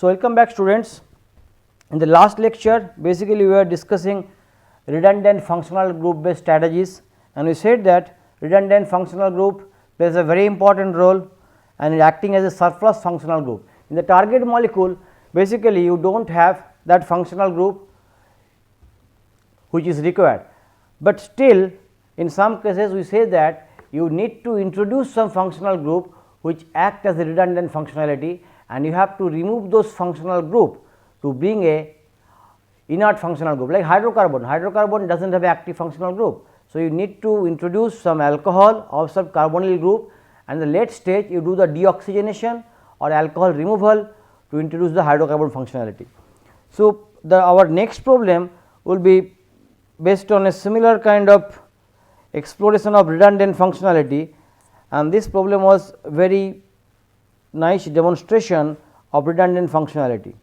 So, welcome back students. In the last lecture basically we were discussing redundant functional group based strategies, and we said that redundant functional group plays a very important role and is acting as a surplus functional group. In the target molecule basically you do not have that functional group which is required, but still in some cases we say that you need to introduce some functional group which act as a redundant functionality, and you have to remove those functional group to bring a inert functional group like hydrocarbon. Hydrocarbon does not have active functional group. So, you need to introduce some alcohol or some carbonyl group, and the late stage you do the deoxygenation or alcohol removal to introduce the hydrocarbon functionality. So, our next problem will be based on a similar kind of exploration of redundant functionality, and this problem was very nice demonstration of redundant functionality.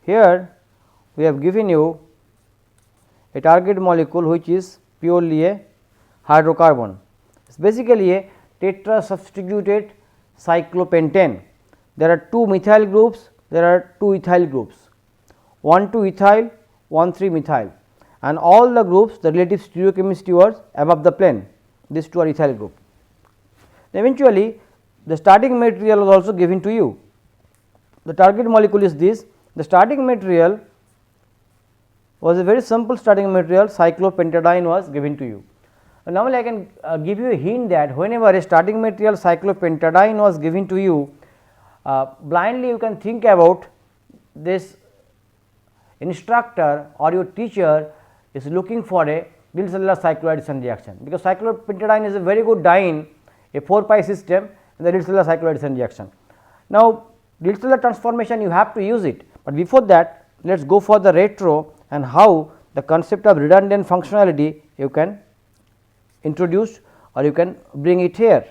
Here we have given you a target molecule which is purely a hydrocarbon. It is basically a tetra substituted cyclopentane. There are 2 methyl groups, there are 2 ethyl groups, 1 2 ethyl, 1 3 methyl, and all the groups the relative stereochemistry was above the plane. These 2 are ethyl group. Eventually the starting material was also given to you. The target molecule is this. The starting material was a very simple starting material, cyclopentadiene was given to you. And normally I can give you a hint that whenever a starting material cyclopentadiene was given to you, blindly you can think about this instructor or your teacher is looking for a Diels cellular cycloaddition reaction, because cyclopentadiene is a very good diene, a 4 pi system in the Diels cellular cycloaddition reaction. Now, Diels cellular transformation you have to use it, but before that let us go for the retro and how the concept of redundant functionality you can introduce or you can bring it here.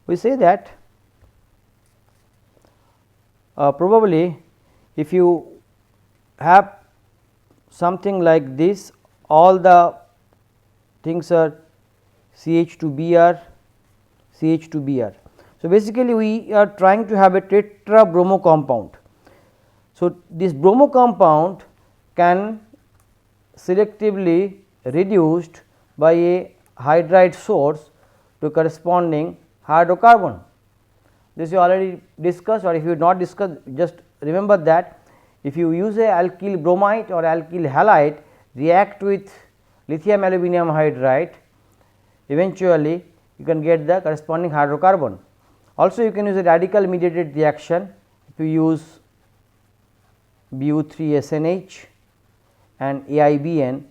We say that probably if you have something like this, all the things are CH2Br, CH2Br. So, basically we are trying to have a tetra bromo compound. So, this bromo compound can selectively reduced by a hydride source to corresponding hydrocarbon. This you already discussed, or if you not discussed, just remember that if you use a alkyl bromide or alkyl halide react with lithium aluminum hydride, eventually you can get the corresponding hydrocarbon. Also you can use a radical mediated reaction if you use Bu3SNH and AIBN,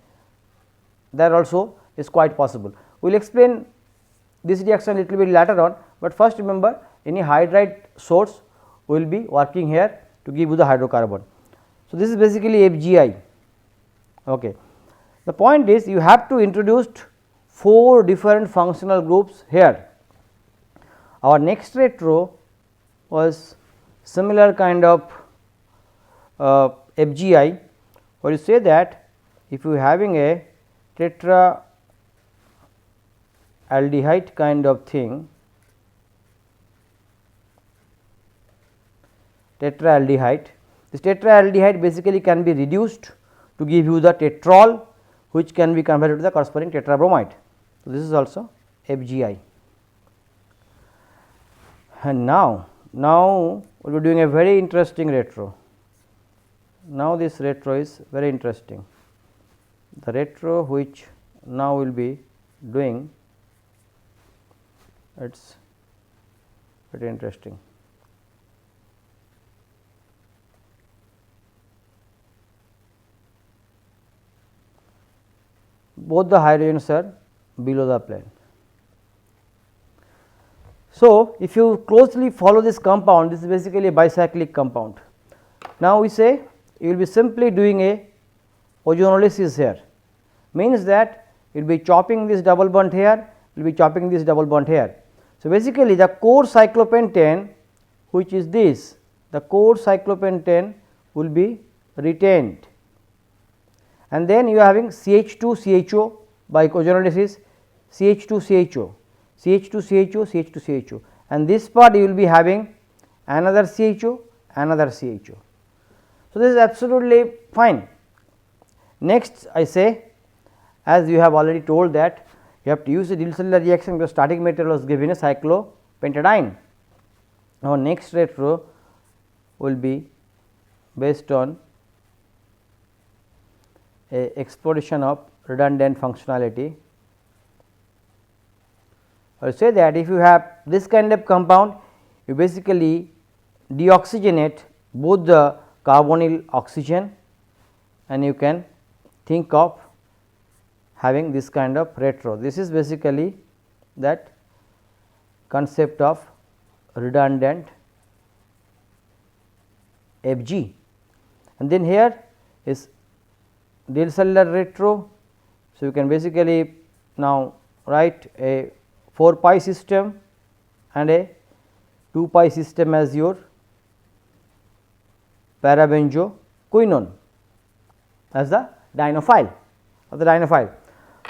that also is quite possible. We will explain this reaction little bit later on, but first remember any hydride source will be working here to give you the hydrocarbon. So, this is basically FGI. Okay. The point is you have to introduce 4 different functional groups here. Our next retro was similar kind of FGI, where you say that if you having a tetra aldehyde kind of thing, tetraaldehyde, this tetraaldehyde basically can be reduced to give you the tetrol, which can be converted to the corresponding tetrabromide. So, this is also FGI. And now we will be doing a very interesting retro. Now, this retro is very interesting. The retro which now will be doing, it is very interesting. Both the hydrogens are below the plane. So, if you closely follow this compound, this is basically a bicyclic compound. Now, we say you will be simply doing a ozonolysis here, means that you will be chopping this double bond here, you will be chopping this double bond here. So, basically the core cyclopentane, which is this, the core cyclopentane will be retained, and then you are having CH2CHO by ozonolysis, CH2CHO, CH2CHO, CH2CHO, and this part you will be having another CHO, another CHO. So, this is absolutely fine. Next I say, as you have already told that you have to use the Diels-Cellular reaction because starting material was given a cyclopentadiene. Now, next retro will be based on a exploration of redundant functionality. I will say that if you have this kind of compound, you basically deoxygenate both the carbonyl oxygen and you can think of having this kind of retro. This is basically that concept of redundant FG, and then here is Diels-Cellular retro. So, you can basically now write a 4 pi system and a 2 pi system as your parabenzoquinone as the dienophile of the dienophile.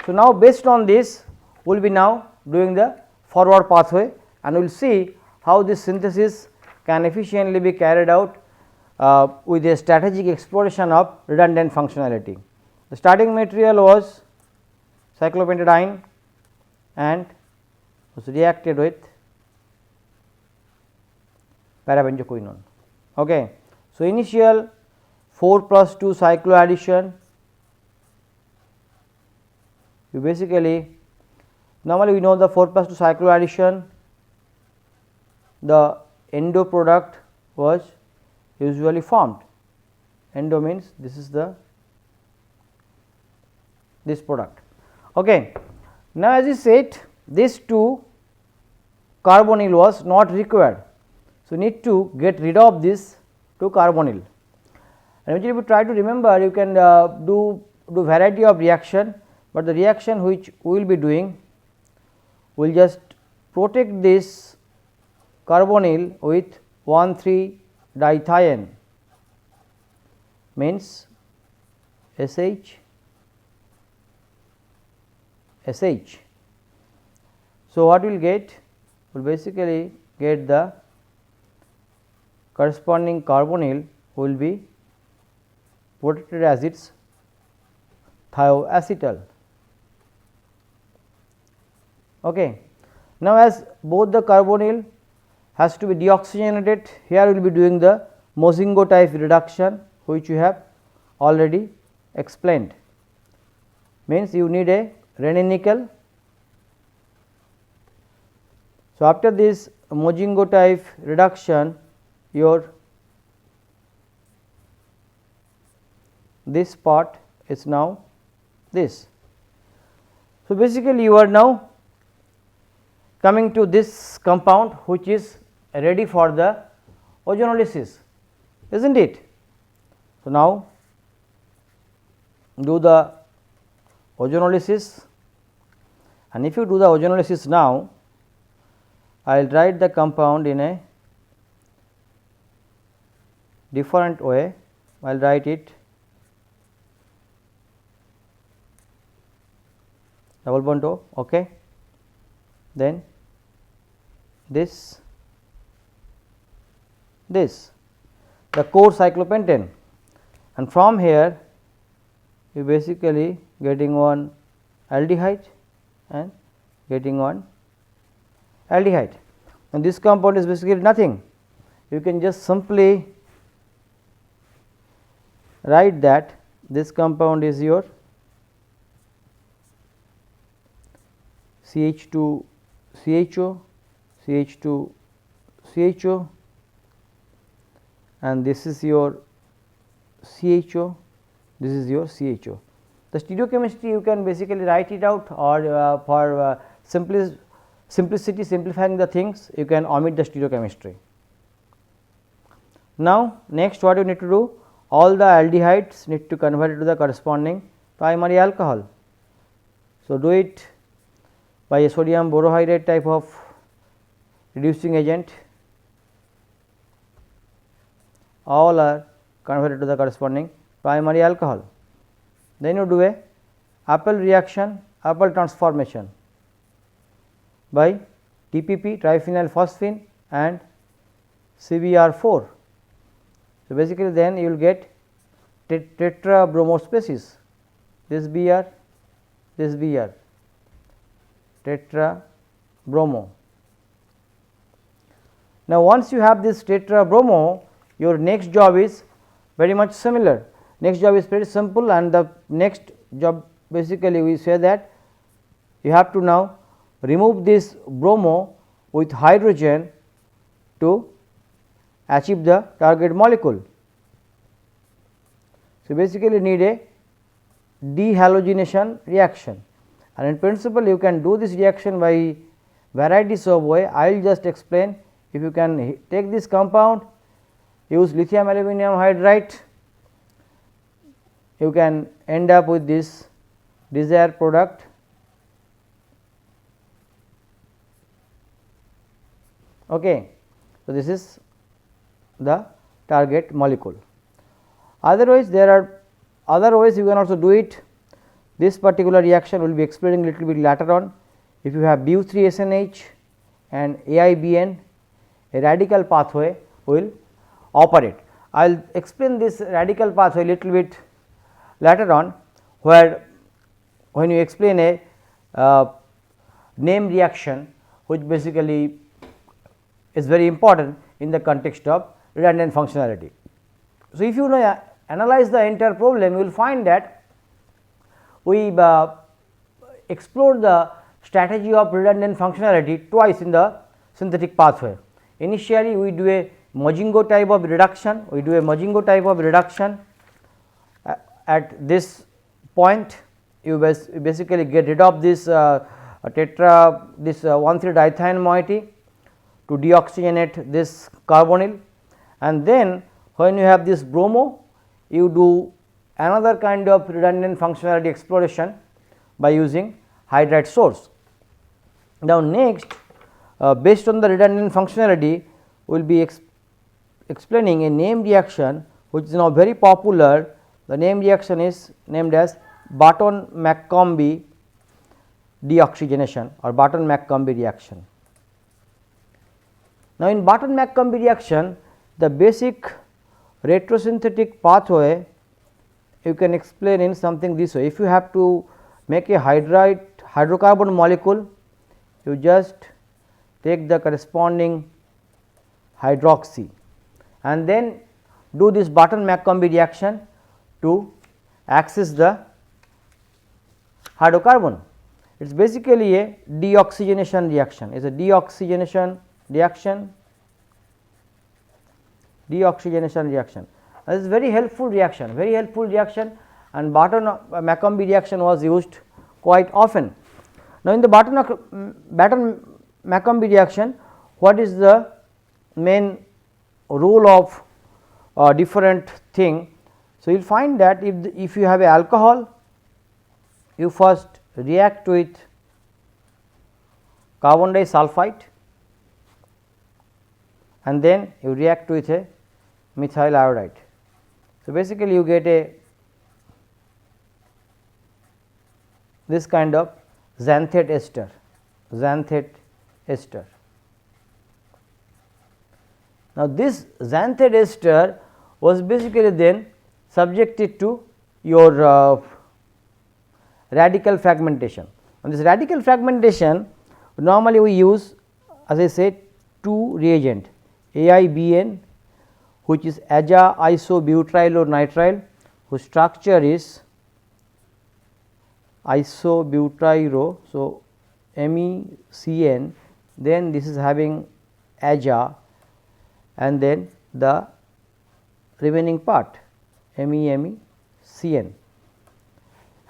So, now based on this we will be now doing the forward pathway and we will see how this synthesis can efficiently be carried out with a strategic exploration of redundant functionality. The starting material was cyclopentadiene and was reacted with parabenzoquinone. Okay. So, initial 4 plus 2 cycloaddition, you basically normally we know the 4 plus 2 cycloaddition, the endo product was usually formed. Endo means this is the this product. Okay. Now, as you said, this 2 carbonyl was not required. So, need to get rid of this 2 carbonyl, and if you try to remember, you can do variety of reaction, but the reaction which we will be doing will just protect this carbonyl with 1,3-dithiene means SH SH. So, what we will get? We will basically get the corresponding carbonyl will be protected as its thioacetal. Okay. Now, as both the carbonyl has to be deoxygenated, here we will be doing the Mozingo type reduction, which you have already explained, means you need a Raney nickel. So, after this Mozingo type reduction, your this part is now this. So, basically you are now coming to this compound which is ready for the ozonolysis, is not it? So, now do the ozonolysis, and if you do the ozonolysis now, I will write the compound in a different way. I will write it double bond O, okay. Then this the core cyclopentane, and from here you basically getting one aldehyde and getting one aldehyde, and this compound is basically nothing. You can just simply write that this compound is your CH2 CHO, CH2 CHO, and this is your CHO, this is your CHO. The stereochemistry you can basically write it out, or for simplicity, simplifying the things, you can omit the stereochemistry. Now, next what you need to do, all the aldehydes need to convert it to the corresponding primary alcohol. So, do it by a sodium borohydride type of reducing agent, all are converted to the corresponding primary alcohol. Then you do a Appel reaction, Appel transformation by TPP triphenyl phosphine and CBr4. So, basically then you will get tetrabromo species, this Br, this Br, tetrabromo. Now, once you have this tetrabromo, your next job is very much similar. Next job is very simple, and the next job basically we say that you have to now remove this bromo with hydrogen to achieve the target molecule. So, basically need a dehalogenation reaction, and in principle you can do this reaction by varieties of way. I will just explain. If you can take this compound, use lithium aluminum hydride, you can end up with this desired product. Okay. So, this is the target molecule. Otherwise, there are other ways you can also do it. This particular reaction will be explaining little bit later on. If you have Bu3SNH and AIBN, a radical pathway will operate. I will explain this radical pathway little bit later on, where when you explain a name reaction, which basically is very important in the context of redundant functionality. So, if you analyze the entire problem, you will find that we explored the strategy of redundant functionality twice in the synthetic pathway. Initially, we do a Majingo type of reduction, at this point you basically get rid of this tetra, this 1,3-dithione moiety to deoxygenate this carbonyl, and then when you have this bromo, you do another kind of redundant functionality exploration by using hydride source. Now, next based on the redundant functionality, we will be explaining a name reaction which is now very popular. The name reaction is named as Barton-McCombie deoxygenation or Barton-McCombie reaction. Now, in Barton-McCombie reaction, the basic retrosynthetic pathway you can explain in something this way. If you have to make a hydrocarbon molecule, you just take the corresponding hydroxy and then do this Barton-McCombie reaction to access the hydrocarbon. It is basically a deoxygenation reaction, it is a deoxygenation reaction. This is very helpful reaction, and Barton-McCombie reaction was used quite often. Now, in the Barton-McCombie reaction, what is the main role of different thing? So, you will find that if you have a alcohol, you first react with carbon disulfide and then you react with a methyl iodide. So, basically you get a this kind of xanthate ester. Now, this xanthate ester was basically then subjected to your radical fragmentation. On this radical fragmentation, normally we use, as I said, two reagent AIBN, which is aja isobutyronitrile, whose structure is isobutyro. So, MECN, then this is having aja and then the remaining part MECN,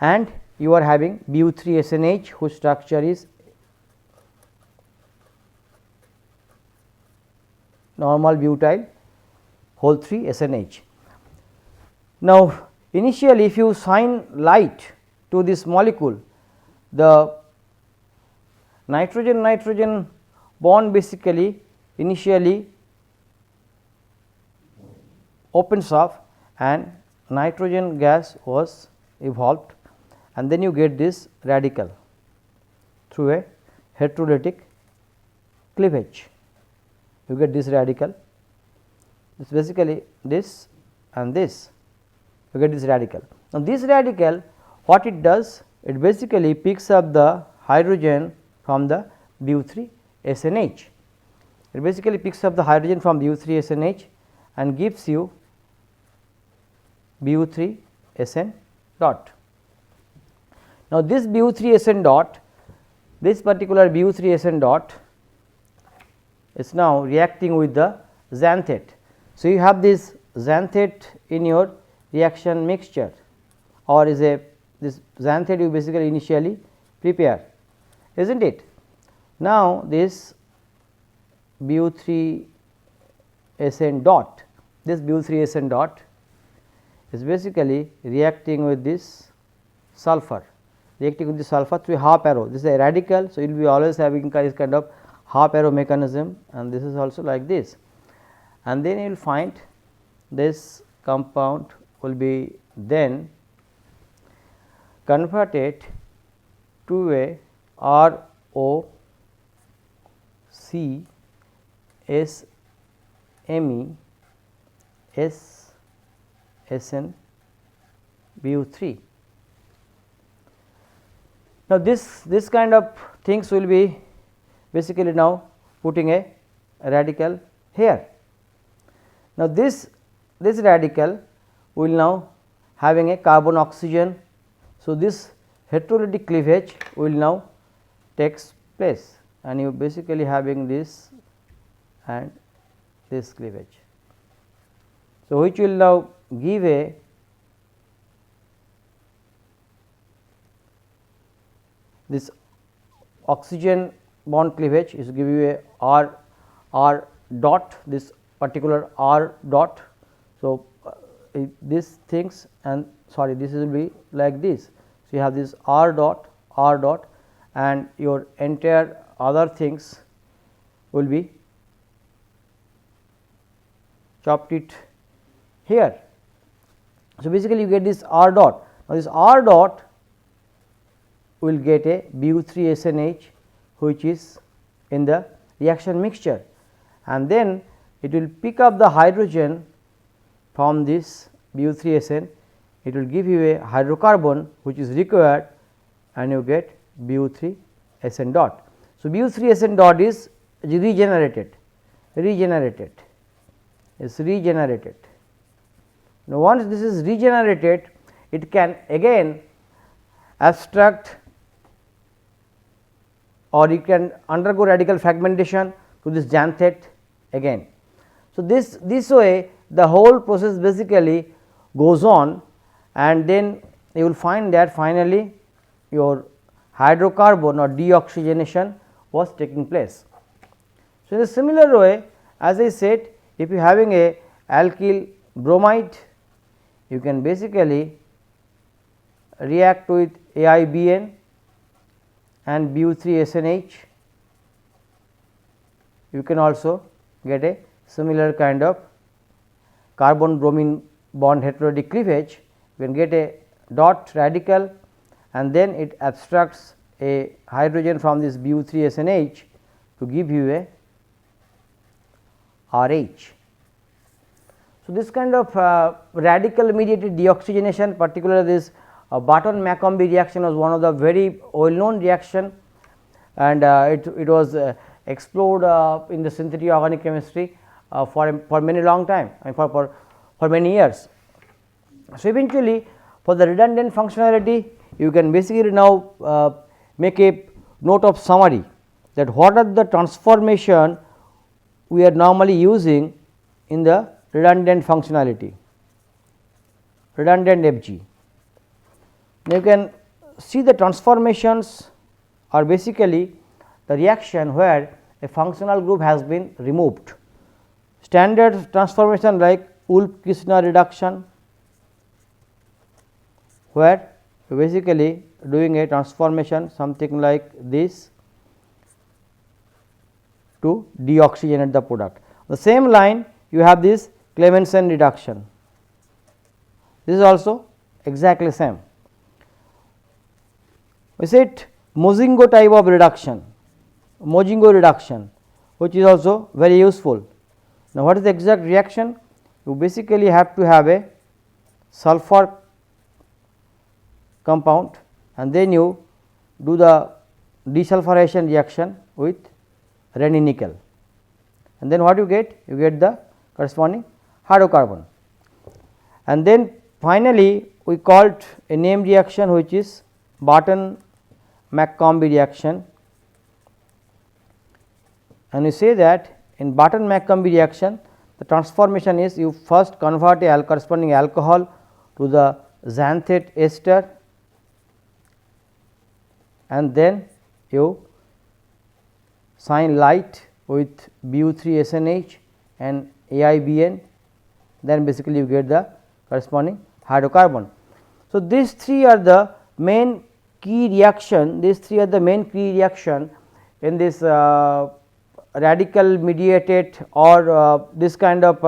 and you are having Bu3SNH, whose structure is normal butyl whole 3 SNH. Now, initially if you shine light to this molecule, the nitrogen bond basically initially opens up and nitrogen gas was evolved, and then you get this radical through a heterolytic cleavage. You get this radical this basically this and this, you get this radical. Now, this radical what it does? It basically picks up the hydrogen from the BU3 SNH. It basically picks up the hydrogen from BU3 SNH and gives you BU3 SN dot. Now, this BU3 SN dot, this particular BU3 SN dot is now reacting with the xanthate. So, you have this xanthate in your reaction mixture, or is a this xanthate you basically initially prepare, is not it. Now, this BU3 SN dot, this BU3 SN dot is basically reacting with this sulfur, reacting with the sulfur through a half arrow. This is a radical. So, you will be always having this kind of half arrow mechanism, and this is also like this, and then you will find this compound will be then converted to a ROC S Me S SN BU3. Now, this kind of things will be basically now putting a radical here. Now, this radical will now having a carbon oxygen. So, this heterolytic cleavage will now takes place, and you basically having this and this cleavage. So, which will now give a this oxygen bond cleavage is give you a R dot, this particular R dot. So, these things and sorry, this will be like this. So, you have this R dot and your entire other things will be chopped it here. So, basically you get this R dot. Now, this R dot will get a BU3 SNH which is in the reaction mixture, and then it will pick up the hydrogen from this BU3 SN, it will give you a hydrocarbon which is required, and you get BU3 SN dot. So, BU3 SN dot is regenerated. Now, once this is regenerated, it can again abstract or you can undergo radical fragmentation to this xanthate again. So, this way the whole process basically goes on, and then you will find that finally your hydrocarbon or deoxygenation was taking place. So, in a similar way, as I said, if you are having a alkyl bromide, you can basically react with AIBN and BU3 SNH. You can also get a similar kind of carbon bromine bond heterolytic cleavage. You can get a dot radical, and then it abstracts a hydrogen from this BU3 SNH to give you a RH. So, this kind of radical mediated deoxygenation, particularly this Barton-McCombie reaction, was one of the very well known reaction, and it was explored in the synthetic organic chemistry for many long time and for many years. So, eventually for the redundant functionality, you can basically now make a note of summary that what are the transformation we are normally using in the redundant functionality, redundant FG. You can see the transformations are basically the reaction where a functional group has been removed. Standard transformation like Wolff-Kishner reduction, where basically doing a transformation something like this to deoxygenate the product. The same line you have this Clemmensen reduction, this is also exactly same. We said Mozingo type of reduction, Mozingo reduction, which is also very useful. Now, what is the exact reaction? you basically have to have a sulfur compound and then you do the desulfurization reaction with Raney nickel, and then what you get? You get the corresponding hydrocarbon, and then finally we called a name reaction which is Barton-McCombie reaction, and we say that in Barton-McCombie reaction the transformation is you first convert a corresponding alcohol to the xanthate ester and then you shine light with Bu3SNH and AIBN, then basically you get the corresponding hydrocarbon. So, these three are the main key reaction, in this radical mediated or this kind of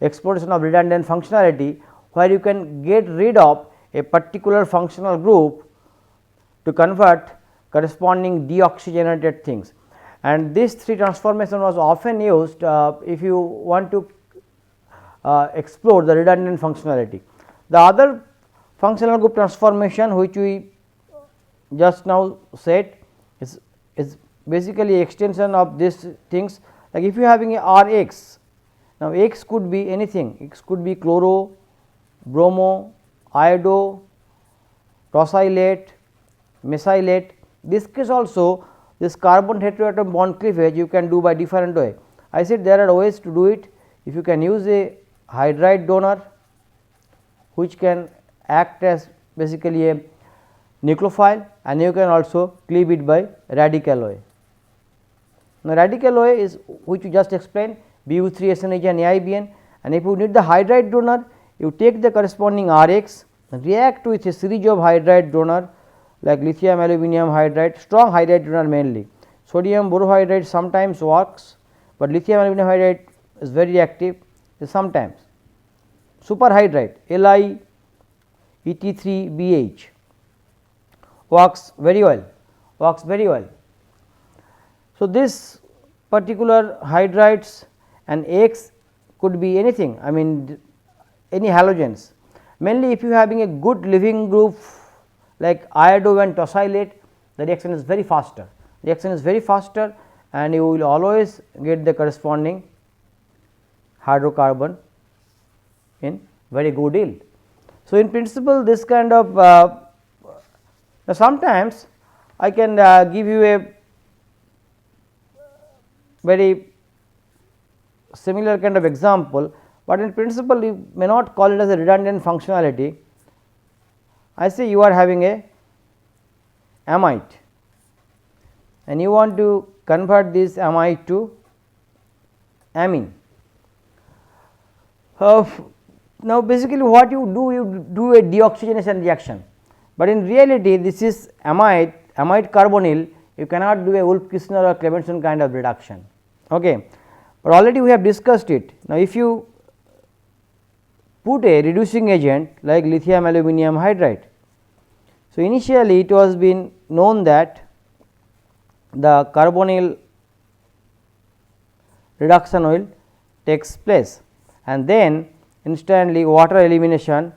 exploration of redundant functionality, where you can get rid of a particular functional group to convert corresponding deoxygenated things, and this three transformation was often used if you want to explore the redundant functionality. The other functional group transformation which we just now said is basically extension of these things, like if you are having a Rx, now X could be anything, X could be chloro, bromo, iodo, tosylate, mesylate. This case also this carbon heteroatom bond cleavage you can do by different way. I said there are ways to do it. If you can use a hydride donor which can act as basically a nucleophile, and you can also cleave it by radical way. Now, radical way is which you just explained Bu3SNH and AIBN, and if you need the hydride donor you take the corresponding Rx, react with a series of hydride donor like lithium aluminum hydride, strong hydride donor mainly. Sodium borohydride sometimes works, but lithium aluminum hydride is very reactive sometimes. Superhydride LiET3BH works very well, So, this particular hydrides and X could be anything, I mean any halogens, mainly if you are having a good leaving group like iodo and tosylate, the reaction is very faster, and you will always get the corresponding hydrocarbon in very good yield. So, in principle this kind of now sometimes I can give you a very similar kind of example, but in principle you may not call it as a redundant functionality. I say you are having a amide and you want to convert this amide to amine. Now, basically what you do a deoxygenation reaction, but in reality this is amide carbonyl, you cannot do a Wolff-Kishner or Clemenson kind of reduction. Okay. But already we have discussed it. Now, if you put a reducing agent like lithium aluminum hydride, so initially it was been known that the carbonyl reduction will takes place, and then instantly water elimination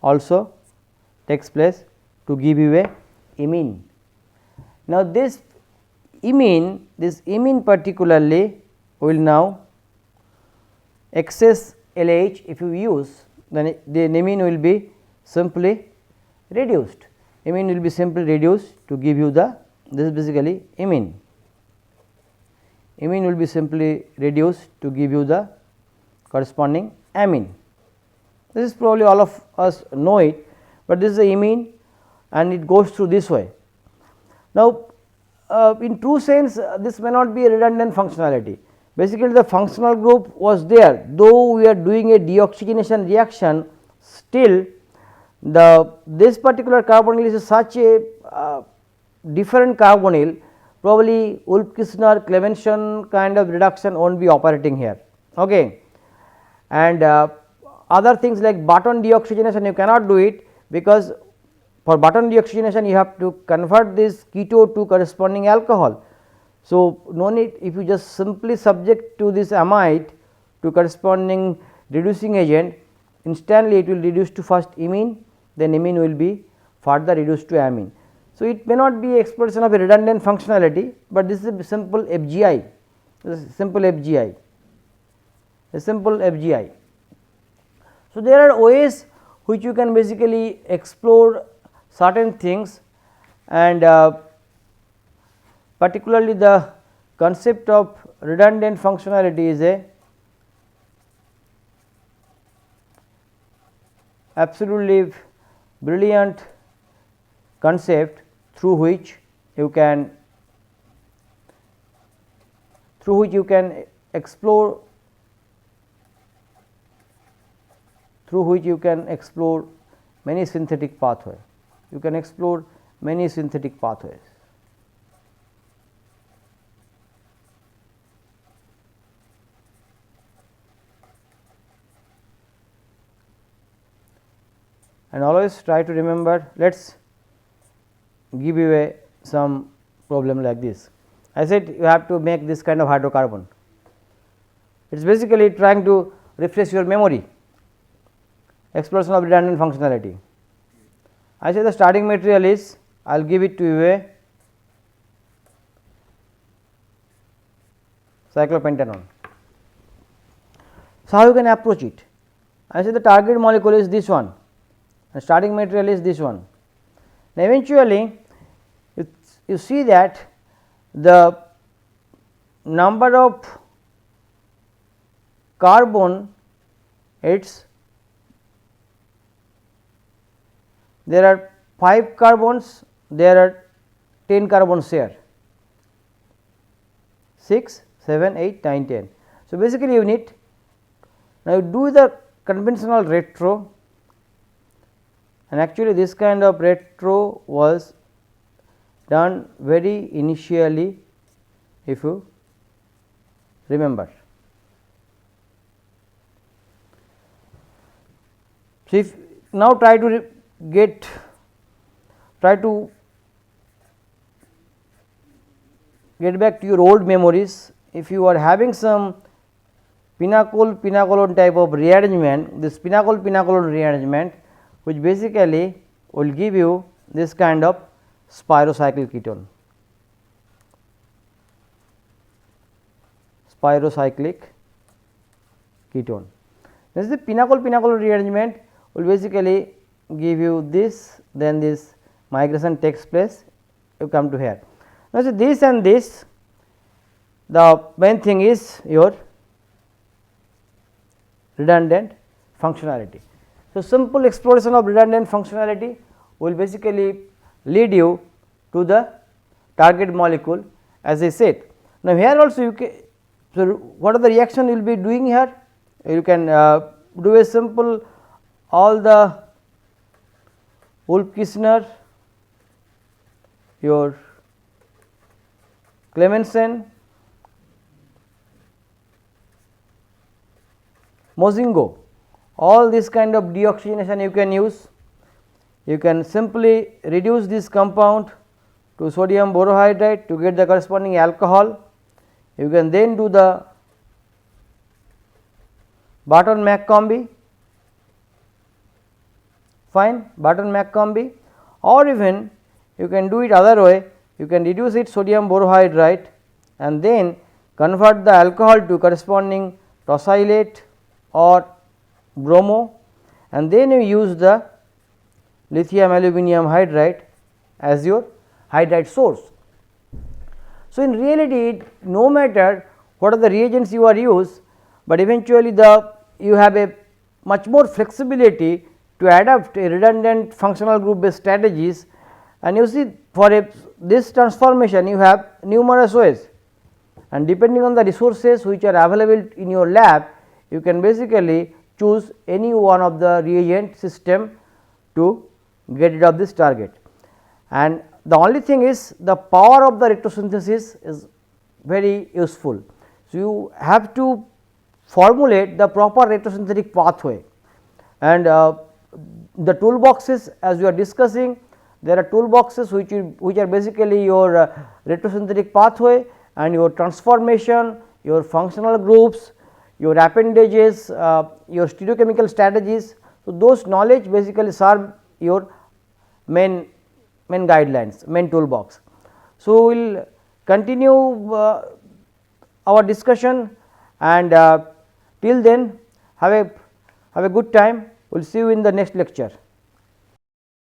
also takes place to give you a imine. Now, this imine particularly will now excess LH if you use, then the imine will be simply reduced, to give you the, this is basically imine will be simply reduced to give you the corresponding amine. This is probably all of us know it, but this is the imine and it goes through this way. Now, in true sense this may not be a redundant functionality, basically the functional group was there, though we are doing a deoxygenation reaction, still this particular carbonyl is such a different carbonyl, probably Wolff-Kishner Clemenson kind of reduction will not be operating here. Okay. And other things like Barton deoxygenation you cannot do it, because for Barton deoxygenation you have to convert this keto to corresponding alcohol. So, no need, if you just simply subject to this amide to corresponding reducing agent, instantly it will reduce to first imine, then imine will be further reduced to amine. So, it may not be expression of a redundant functionality, but this is a simple FGI, this is simple FGI, a simple FGI. So, there are ways which you can basically explore certain things, and particularly the concept of redundant functionality is a absolutely brilliant concept through which you can explore many synthetic pathways. You can explore many synthetic pathways. And always try to remember, let us give you some problem like this. I said you have to make this kind of hydrocarbon. It is basically trying to refresh your memory, exploration of redundant functionality. I say the starting material is, I will give it to you a cyclopentanone. So, how you can approach it? I say the target molecule is this one, and starting material is this one. Now, eventually you see that the number of carbon, it's there are 5 carbons, there are 10 carbons here, 6, 7, 8, 9, 10. So, basically you need, now you do the conventional retro, and actually this kind of retro was done very initially, if you remember. So, if now try to get back to your old memories. If you are having some pinacol type of rearrangement, this pinacol rearrangement, which basically will give you this kind of spirocyclic ketone. This is the pinacol rearrangement will basically give you this, then this migration takes place, you come to here. Now, so this and this, the main thing is your redundant functionality. So, simple exploration of redundant functionality will basically lead you to the target molecule, as I said. Now, here also you can, so what are the reaction you will be doing here? You can do a simple, all the Wolff-Kishner, your Clemensen, Mozingo, all this kind of deoxygenation you can use. You can simply reduce this compound to sodium borohydride to get the corresponding alcohol. You can then do the Barton-Mack combi, fine, Barton-Mack combi, or even you can do it other way, you can reduce it sodium borohydride and then convert the alcohol to corresponding tosylate or bromo, and then you use the lithium aluminum hydride as your hydride source. So, in reality, no matter what are the reagents you are used, but eventually you have a much more flexibility to adapt a redundant functional group based strategies, and you see for this transformation you have numerous ways, and depending on the resources which are available in your lab, you can basically choose any one of the reagent system to get rid of this target. And the only thing is the power of the retrosynthesis is very useful. So, you have to formulate the proper retrosynthetic pathway, and the toolboxes, as we are discussing, there are toolboxes which are basically your retrosynthetic pathway and your transformation, your functional groups, your appendages, your stereochemical strategies. So, those knowledge basically serve your main guidelines, main toolbox. So, we will continue our discussion, and till then have a good time. We will see you in the next lecture.